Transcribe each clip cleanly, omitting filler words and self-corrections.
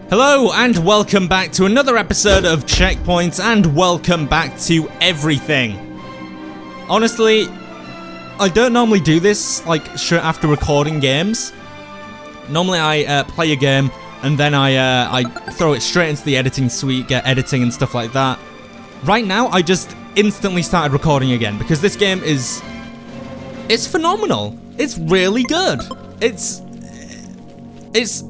Hello and welcome back to another episode of Checkpoints, and welcome back to everything. Honestly, I don't normally do this like straight after recording games. Normally I play a game and then I throw it straight into the editing suite, get editing and stuff like that. Right now I just instantly started recording again because this game it's phenomenal. It's really good. It's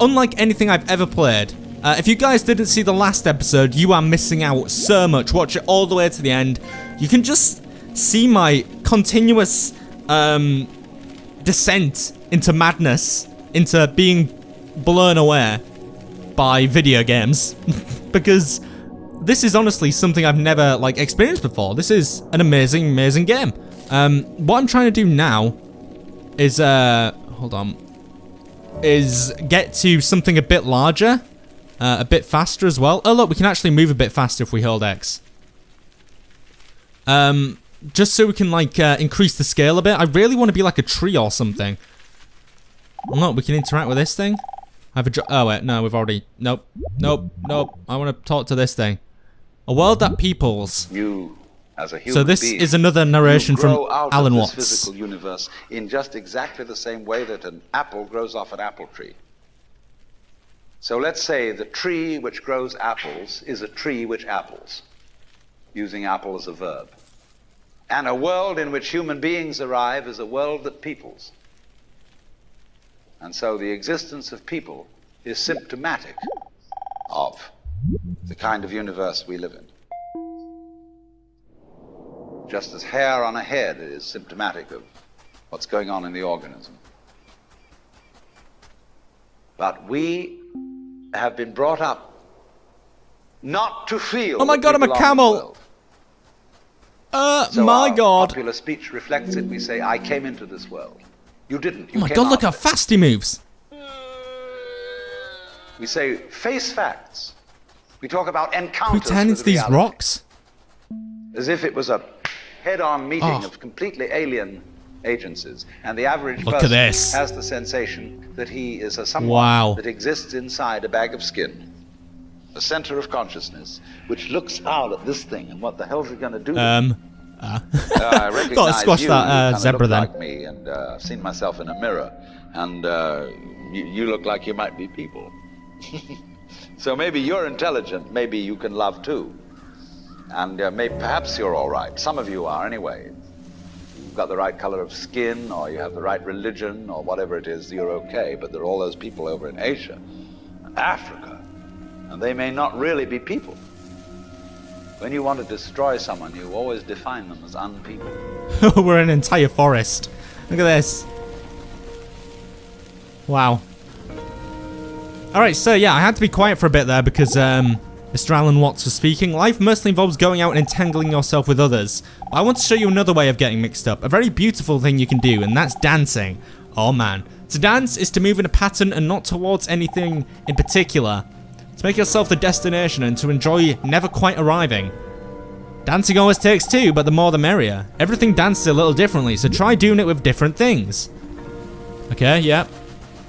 unlike anything I've ever played. If you guys didn't see the last episode, you are missing out so much. Watch it all the way to the end. You can just see my continuous descent into madness, into being blown away by video games. Because this is honestly something I've never experienced before. This is an amazing, amazing game. What I'm trying to do now is is get to something a bit larger. A bit faster as well. Oh look, we can actually move a bit faster if we hold X. Just so we can increase the scale a bit. I really want to be like a tree or something. Well, look, we can interact with this thing. I have a oh wait, no, we've already. Nope. I want to talk to this thing. A world that peoples. You, as a human so this being, is another narration from Alan Watts. Physical universe in just exactly the same way that an apple grows off an apple tree. So let's say the tree which grows apples is a tree which apples, using apple as a verb. And a world in which human beings arrive is a world that peoples. And so the existence of people is symptomatic of the kind of universe we live in. Just as hair on a head is symptomatic of what's going on in the organism. But we have been brought up not to feel. Oh my god, I'm a camel! So my god. Popular speech reflects it. We say, I came into this world. You didn't. You oh my came god, look how after. fast he moves. We say, face facts. We talk about Can encounters we turn with into these reality, rocks? as if it was a head-on meeting of completely alien agencies, and the average Look at person this. has the sensation that he is a someone that exists inside a bag of skin, a center of consciousness, which looks out at this thing and what the hell's it going to do? I recognize thought I'd squash you. that You zebra look then. like me, and I've seen myself in a mirror, and you look like you might be people. So maybe you're intelligent, maybe you can love too, and perhaps you're all right. Some of you are anyway. You've got the right color of skin, or you have the right religion, or whatever it is, you're okay. But there are all those people over in Asia and Africa, and they may not really be people. When you want to destroy someone, you always define them as unpeople. We're an entire forest. Look at this. Wow. Alright, so yeah, I had to be quiet for a bit there because Mr. Alan Watts was speaking. Life mostly involves going out and entangling yourself with others. I want to show you another way of getting mixed up. A very beautiful thing you can do, and that's dancing. Oh man. To dance is to move in a pattern and not towards anything in particular. To make yourself the destination and to enjoy never quite arriving. Dancing always takes two, but the more the merrier. Everything dances a little differently, so try doing it with different things. Okay, yeah.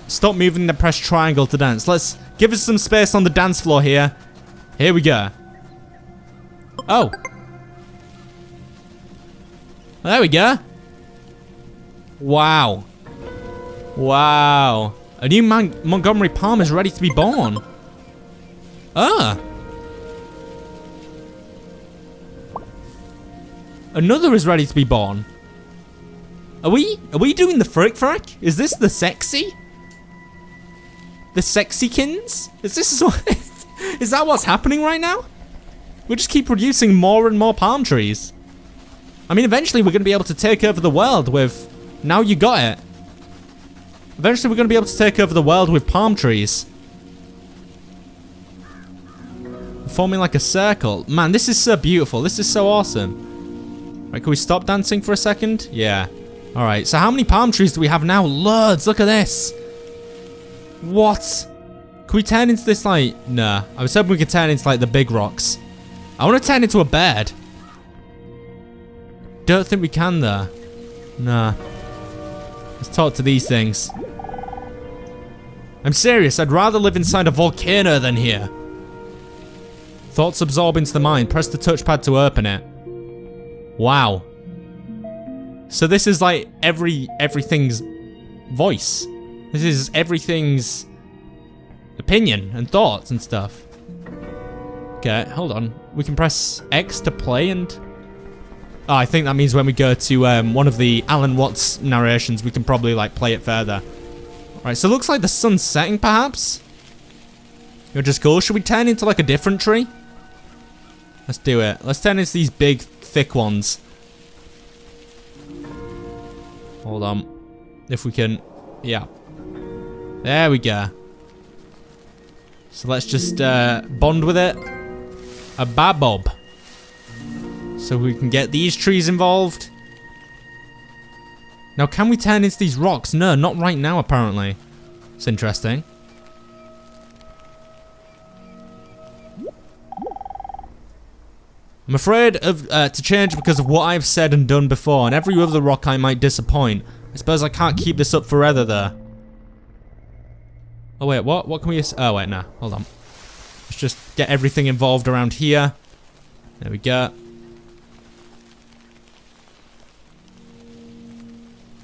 Stop moving and press triangle to dance. Let's give us some space on the dance floor here. Here we go. Oh. There we go. Wow. Wow. A new Montgomery Palm is ready to be born. Ah. Another is ready to be born. Are we doing the frick? Is this the sexy? The sexykins? Is that what's happening right now? We just keep producing more and more palm trees. I mean, eventually we're going to be able to take over the world with... Now you got it. Eventually we're going to be able to take over the world with palm trees. Forming like a circle. Man, this is so beautiful. This is so awesome. Right, can we stop dancing for a second? Yeah. Alright, so how many palm trees do we have now? Loads, look at this. What? Can we turn into this Nah, I was hoping we could turn into the big rocks. I want to turn into a bird. Don't think we can though. Nah. Let's talk to these things. I'm serious, I'd rather live inside a volcano than here. Thoughts absorb into the mind. Press the touchpad to open it. Wow. So this is like everything's voice. This is everything's opinion and thoughts and stuff. Okay, hold on. We can press X to play and... Oh, I think that means when we go to one of the Alan Watts narrations, we can probably like play it further. Alright, so it looks like the sun's setting perhaps? You're just cool. Should we turn into like a different tree? Let's do it. Let's turn into these big, thick ones. Hold on. If we can... Yeah. There we go. So let's just bond with it. A babob. So we can get these trees involved. Now, can we turn into these rocks? No, not right now, apparently. It's interesting. I'm afraid of to change because of what I've said and done before, and every other rock I might disappoint. I suppose I can't keep this up forever, though. Oh, wait, what? What can we... Oh, wait, nah. Hold on. Let's just get everything involved around here. There we go.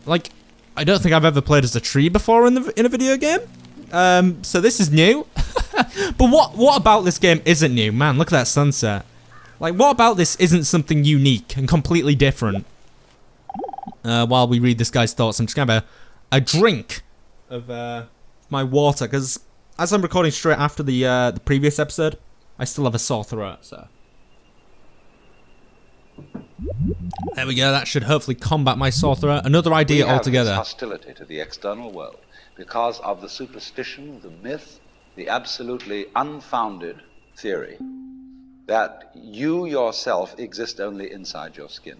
Like, I don't think I've ever played as a tree before in a video game. So this is new. But what about this game isn't new? Man, look at that sunset. Like, what about this isn't something unique and completely different? While we read this guy's thoughts, I'm just gonna have a drink of my water, because as I'm recording straight after the previous episode, I still have a sore throat, so. There we go, that should hopefully combat my sore throat. Another idea altogether. We have this hostility to the external world because of the superstition, the myth, the absolutely unfounded theory that you yourself exist only inside your skin.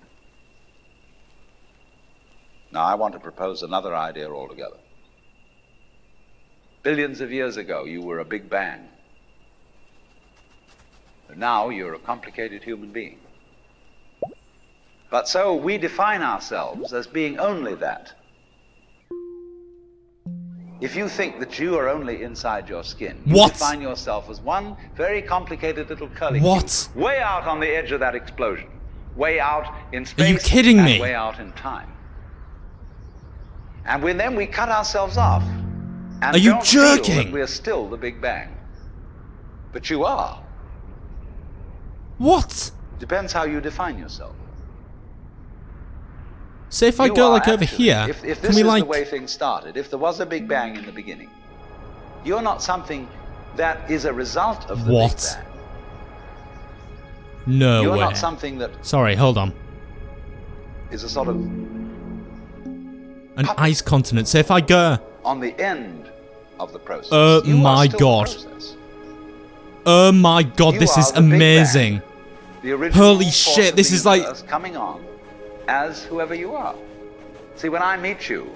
Now, I want to propose another idea altogether. Billions of years ago, you were a big bang. But now you're a complicated human being. But so we define ourselves as being only that. If you think that you are only inside your skin, you define yourself as one very complicated little curly cube, way out on the edge of that explosion, way out in space. Are you kidding me? Way out in time. And then we cut ourselves off. And are you don't joking? Feel that we're still the Big Bang. But you are. What? Depends how you define yourself. So if I go like over here, if this can we is like... the way things started, if there was a Big Bang in the beginning, you're not something that is a result of the Big Bang. No way. You're not something that... Sorry, hold on. ...is a sort of... An ice continent. So if I go... On the end of the process. Oh my god. Oh my god, this is amazing. Holy shit, this is like... Coming on as whoever you are. See, when I meet you,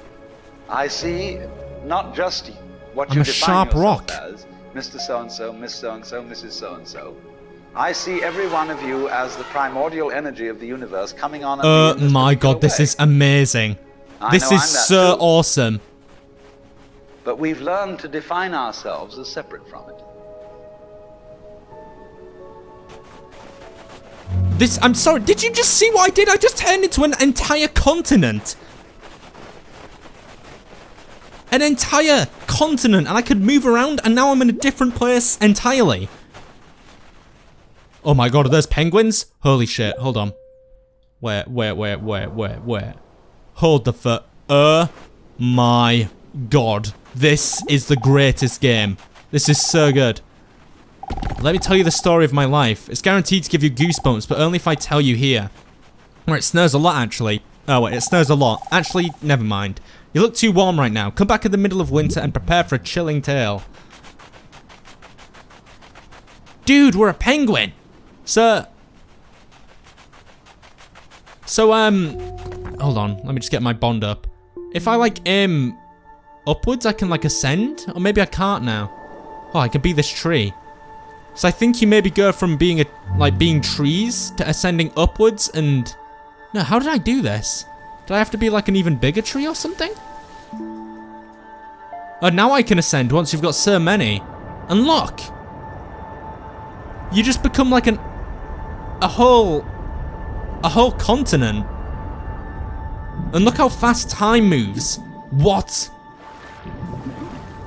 I see not just what you define yourself as, Mr. So-and-so, Miss So-and-so, Mrs. So-and-so. I see every one of you as the primordial energy of the universe coming on. Oh my god, this is amazing. This is so awesome. But we've learned to define ourselves as separate from it. I'm sorry, did you just see what I did? I just turned into an entire continent. An entire continent, and I could move around, and now I'm in a different place entirely. Oh my god, are those penguins? Holy shit, hold on. Where? Hold the foot. Oh my god. This is the greatest game. This is so good. Let me tell you the story of my life. It's guaranteed to give you goosebumps, but only if I tell you here. Alright, it snows a lot, actually. Oh, wait, it snows a lot. Actually, never mind. You look too warm right now. Come back in the middle of winter and prepare for a chilling tale. Dude, we're a penguin! So, hold on. Let me just get my bond up. If I, like, aim upwards, I can, like, ascend? Or maybe I can't now. Oh, I can be this tree. So I think you maybe go from being being trees to ascending upwards and... No, how did I do this? Did I have to be like an even bigger tree or something? Oh, now I can ascend once you've got so many. And look! You just become like a whole continent. And look how fast time moves. What?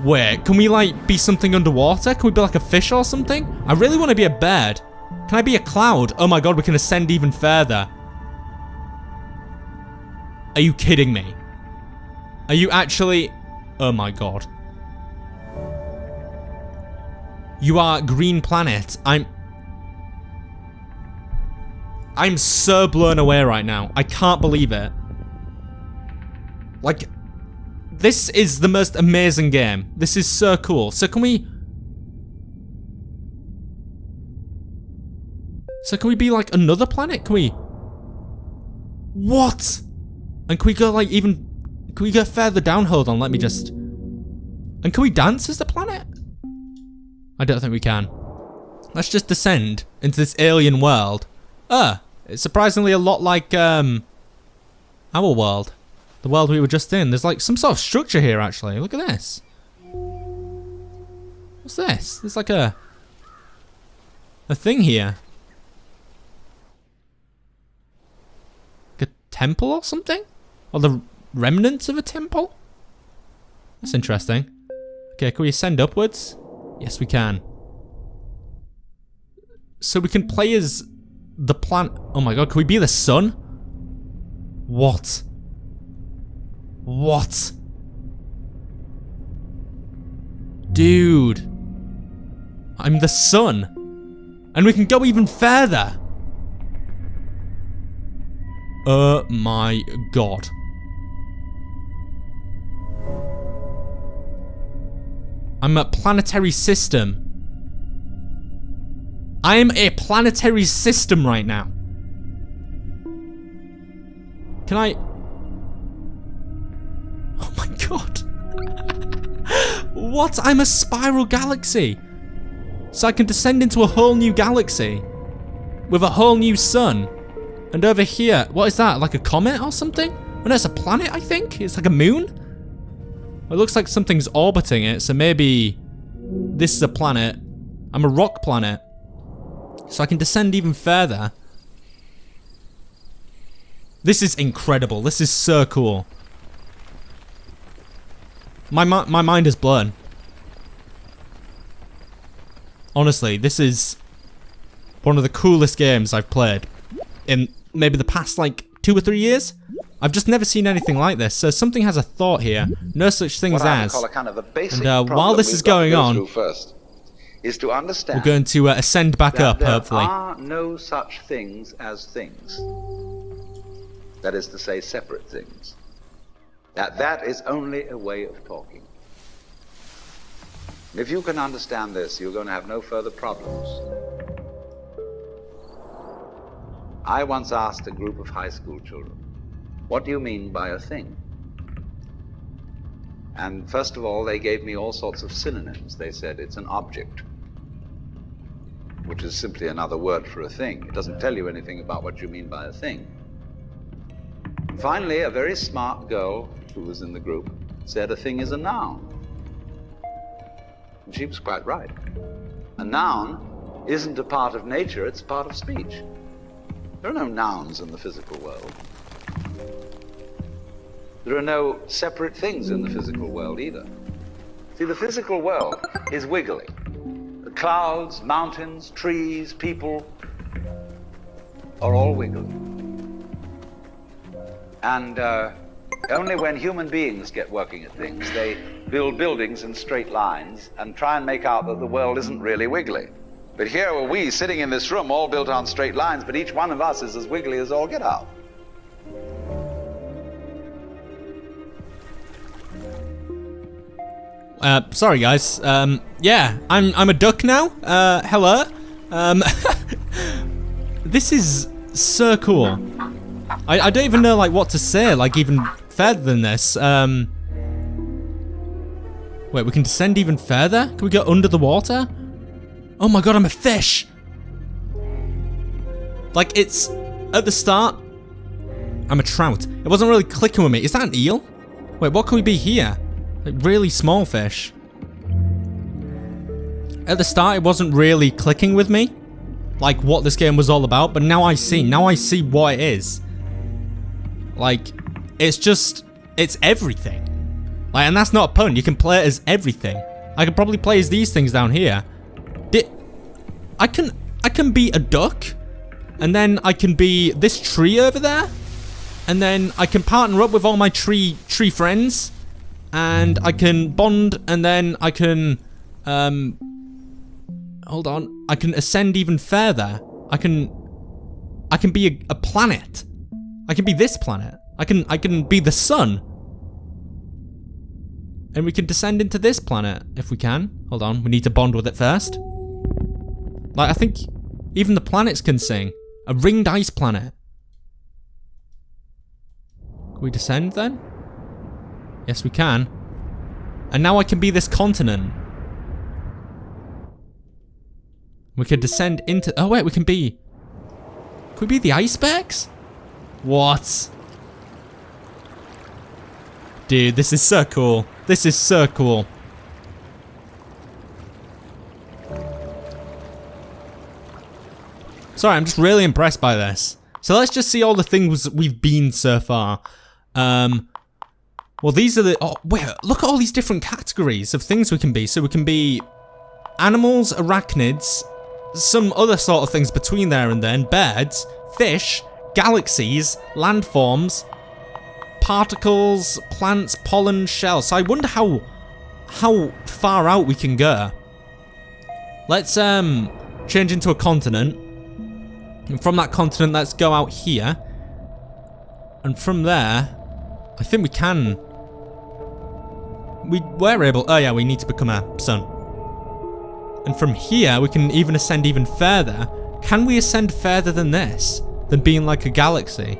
Wait, can we like be something underwater? Can we be like a fish or something? I really want to be a bird. Can I be a cloud? Oh my god, we can ascend even further. Are you kidding me? Are you actually... Oh my god. You are Green Planet. I'm so blown away right now. I can't believe it. Like, this is the most amazing game. This is so cool. So can we... So can we be like another planet? Can we... What? And can we go like even... Can we go further down? Hold on, let me just... And can we dance as the planet? I don't think we can. Let's just descend into this alien world. It's surprisingly a lot like our world. The world we were just in. There's like some sort of structure here actually. Look at this. What's this? There's like a thing here. Like a temple or something? Or the remnants of a temple? That's interesting. Okay, can we ascend upwards? Yes, we can. So we can play as the planet. Oh my god, can we be the sun? What? What? Dude. I'm the sun. And we can go even further. Oh my god. I'm a planetary system. I am a planetary system right now. Can I... Oh my god. What? I'm a spiral galaxy. So I can descend into a whole new galaxy. With a whole new sun. And over here, what is that? Like a comet or something? Oh no, it's a planet, I think? It's like a moon? It looks like something's orbiting it, so maybe this is a planet. I'm a rock planet. So I can descend even further. This is incredible. This is so cool. My mind is blown. Honestly, this is one of the coolest games I've played in maybe the past like 2 or 3 years. I've just never seen anything like this. So something has a thought here. No such thing as. And while this is going on, is to understand we're going to ascend back up, hopefully. There are no such things as things. That is to say, separate things. That is only a way of talking. If you can understand this, you're going to have no further problems. I once asked a group of high school children, what do you mean by a thing? And first of all, they gave me all sorts of synonyms. They said it's an object, which is simply another word for a thing. It doesn't tell you anything about what you mean by a thing. Finally, a very smart girl who was in the group said a thing is a noun. And she was quite right. A noun isn't a part of nature, it's a part of speech. There are no nouns in the physical world. There are no separate things in the physical world either. See, the physical world is wiggly. The clouds, mountains, trees, people are all wiggly. And only when human beings get working at things, they build buildings in straight lines and try and make out that the world isn't really wiggly. But here are we sitting in this room all built on straight lines, but each one of us is as wiggly as all get out. Sorry guys. Yeah, I'm a duck now. Hello. This is so cool. I don't even know like what to say, like even further than this. Wait, we can descend even further? Can we go under the water? Oh my god, I'm a fish! Like it's at the start, I'm a trout. It wasn't really clicking with me. Is that an eel? Wait, what can we be here? Like really small fish. At the start, it wasn't really clicking with me, like what this game was all about, but now I see. Now I see what it is. Like, it's everything. Like, and that's not a pun. You can play it as everything. I could probably play as these things down here. I can be a duck, and then I can be this tree over there, and then I can partner up with all my tree friends, and I can bond, and then I can hold on. I can ascend even further. I can be a planet. I can be this planet. I can be the sun. And we can descend into this planet if we can. Hold on, we need to bond with it first. Like, I think even the planets can sing. A ringed ice planet. Can we descend then? Yes, we can. And now I can be this continent. We can descend into... Oh, wait, we can be... Could we be the icebergs? What? Dude, this is so cool. This is so cool. Sorry, I'm just really impressed by this. So let's just see all the things we've been so far. Well, these are the... Oh, wait, look at all these different categories of things we can be. So we can be animals, arachnids, some other sort of things between there and then, birds, fish, galaxies, landforms, particles, plants, pollen, shells. So I wonder how far out we can go. Let's change into a continent. And from that continent, let's go out here. And from there, I think we can... We're able... Oh yeah, we need to become a sun. And from here, we can even ascend even further. Can we ascend further than this? Than being like a galaxy?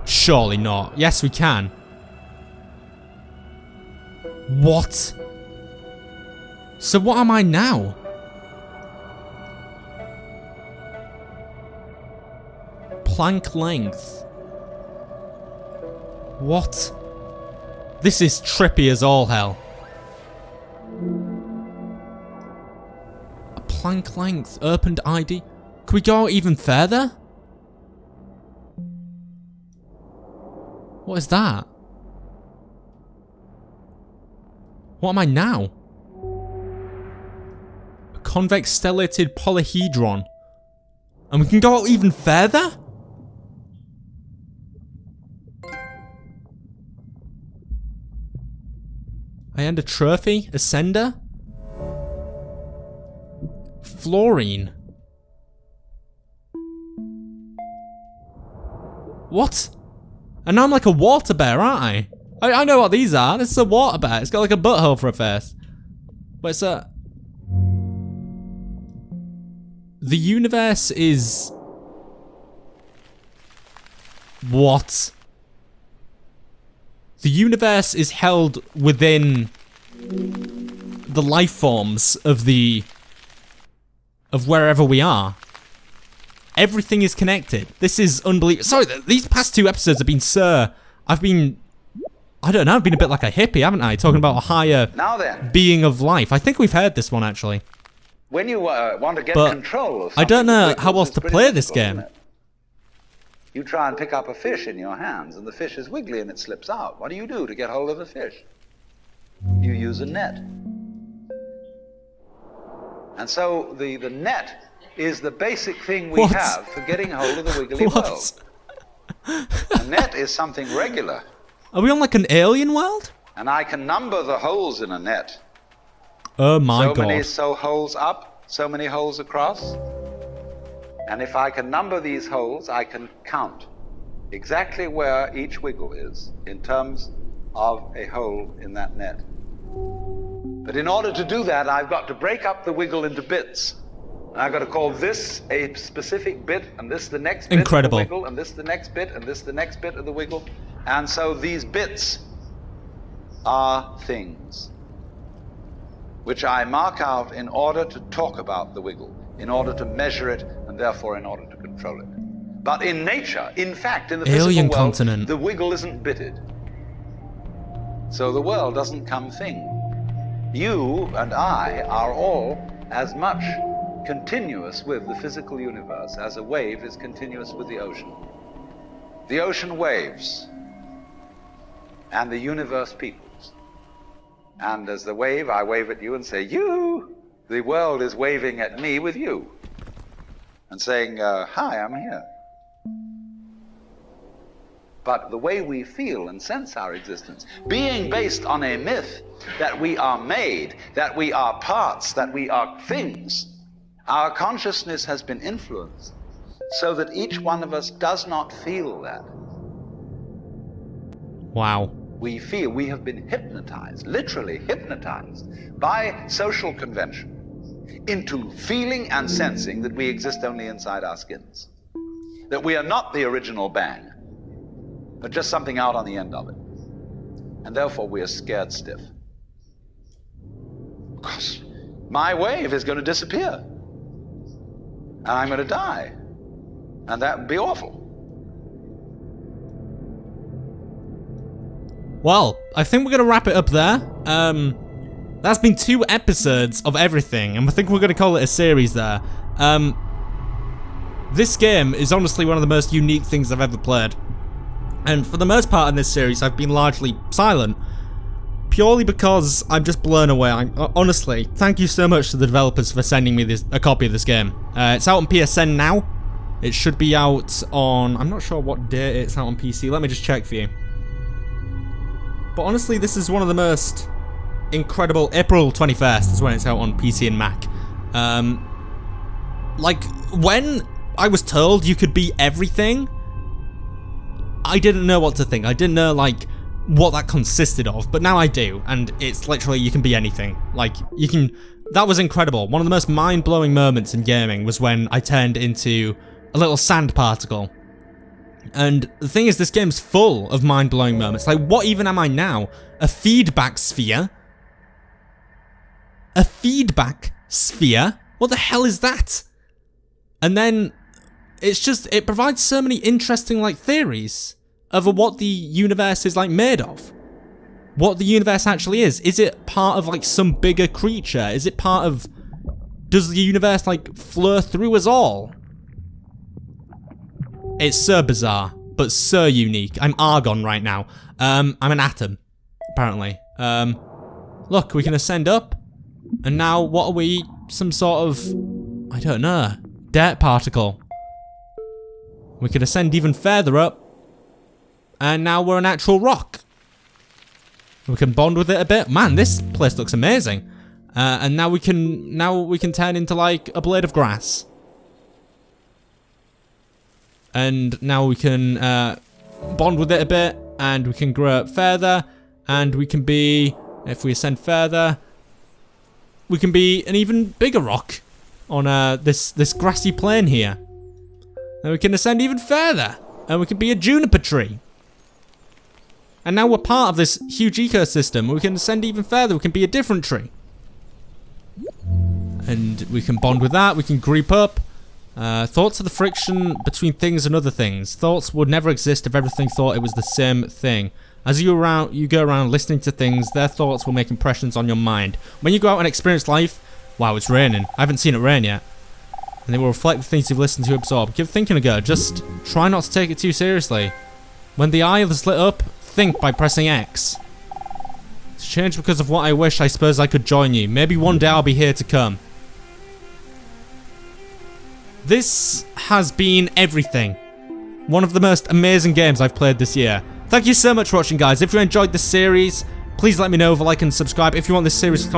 Surely not. Yes, we can. What? So what am I now? Planck length. What? This is trippy as all hell. A Planck length, opened ID. Can we go even further? What is that? What am I now? A convex stellated polyhedron. And we can go out even further? I earned a trophy? Ascender? Fluorine. What? And now I'm like a water bear, aren't I? I know what these are. This is a water bear. It's got like a butthole for a face. But it's a... The universe is... What? The universe is held within the life forms of the... of wherever we are. Everything is connected. This is unbelievable. Sorry, these past 2 episodes have been so... I've been a bit like a hippie, haven't I? Talking about a higher being of life. I think we've heard this one, actually. When you want to get control of something, I don't know how else to play this game. You try and pick up a fish in your hands, and the fish is wiggly and it slips out. What do you do to get hold of the fish? You use a net. And so the net is the basic thing we have for getting hold of the wiggly world. A net is something regular. Are we on like an alien world? And I can number the holes in a net. Oh my god. So many holes up, so many holes across. And if I can number these holes, I can count exactly where each wiggle is in terms of a hole in that net. But in order to do that, I've got to break up the wiggle into bits. And I've got to call this a specific bit, and this the next bit of the wiggle, and this the next bit, and this the next bit of the wiggle. And so these bits are things which I mark out in order to talk about the wiggle, in order to measure it, and therefore in order to control it. But in nature, in fact, in the physical world, the wiggle isn't bitted. So the world doesn't come thing. You and I are all as much continuous with the physical universe as a wave is continuous with the ocean. The ocean waves, and the universe peoples. And as the wave, I wave at you and say, you! The world is waving at me with you. And saying, hi, I'm here. But the way we feel and sense our existence, being based on a myth that we are made, that we are parts, that we are things, our consciousness has been influenced so that each one of us does not feel that. Wow. We feel, we have been hypnotized, literally hypnotized by social convention into feeling and sensing that we exist only inside our skins. That we are not the original bang, but just something out on the end of it. And therefore we are scared stiff. Because my wave is going to disappear. And I'm going to die. And that would be awful. Well, I think we're going to wrap it up there. That's been 2 episodes of everything, and I think we're going to call it a series there. This game is honestly one of the most unique things I've ever played. And for the most part in this series, I've been largely silent. Purely because I'm just blown away. Honestly, thank you so much to the developers for sending me a copy of this game. It's out on PSN now. It should be out on... I'm not sure what day it's out on PC. Let me just check for you. But honestly, this is one of the most incredible... April 21st is when it's out on PC and Mac. Like, when I was told you could be everything, I didn't know what to think. I didn't know, like, what that consisted of, but now I do, and it's literally, you can be anything. Like, you can... That was incredible. One of the most mind-blowing moments in gaming was when I turned into a little sand particle. And the thing is, this game's full of mind-blowing moments. Like, what even am I now? A feedback sphere? A feedback sphere? What the hell is that? And then, it's just, it provides so many interesting, like, theories over what the universe is, like, made of. What the universe actually is. Is it part of, like, some bigger creature? Is it part of... Does the universe, like, flow through us all? It's so bizarre, but so unique. I'm Argon right now. I'm an atom, apparently. Look, we can ascend up. And now, what are we? Some sort of... I don't know. Dirt particle. We can ascend even further up. And now we're an actual rock. We can bond with it a bit. Man, this place looks amazing. And now we can turn into like a blade of grass. And now we can bond with it a bit, and we can grow up further, and we can be, if we ascend further, we can be an even bigger rock on this grassy plain here. And we can ascend even further, and we can be a juniper tree. And now we're part of this huge ecosystem. We can ascend even further. We can be a different tree. And we can bond with that. We can group up. Thoughts are the friction between things and other things. Thoughts would never exist if everything thought it was the same thing. As you go around listening to things, their thoughts will make impressions on your mind. When you go out and experience life... Wow, it's raining. I haven't seen it rain yet. And they will reflect the things you've listened to absorb. Give thinking a go. Just try not to take it too seriously. When the eye is lit up... Think by pressing X. It's changed because of what I wish. I suppose I could join you. Maybe one day I'll be here to come. This has been everything. One of the most amazing games I've played this year. Thank you so much for watching, guys. If you enjoyed this series, please let me know, like and subscribe. If you want this series to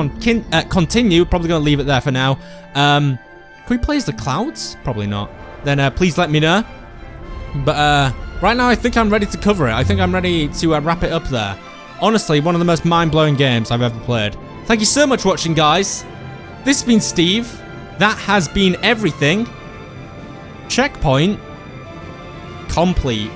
continue, probably going to leave it there for now. Can we play as the clouds? Probably not. Then please let me know. But right now, I think I'm ready to cover it. I think I'm ready to wrap it up there. Honestly, one of the most mind-blowing games I've ever played. Thank you so much for watching, guys. This has been Steve. That has been everything. Checkpoint complete.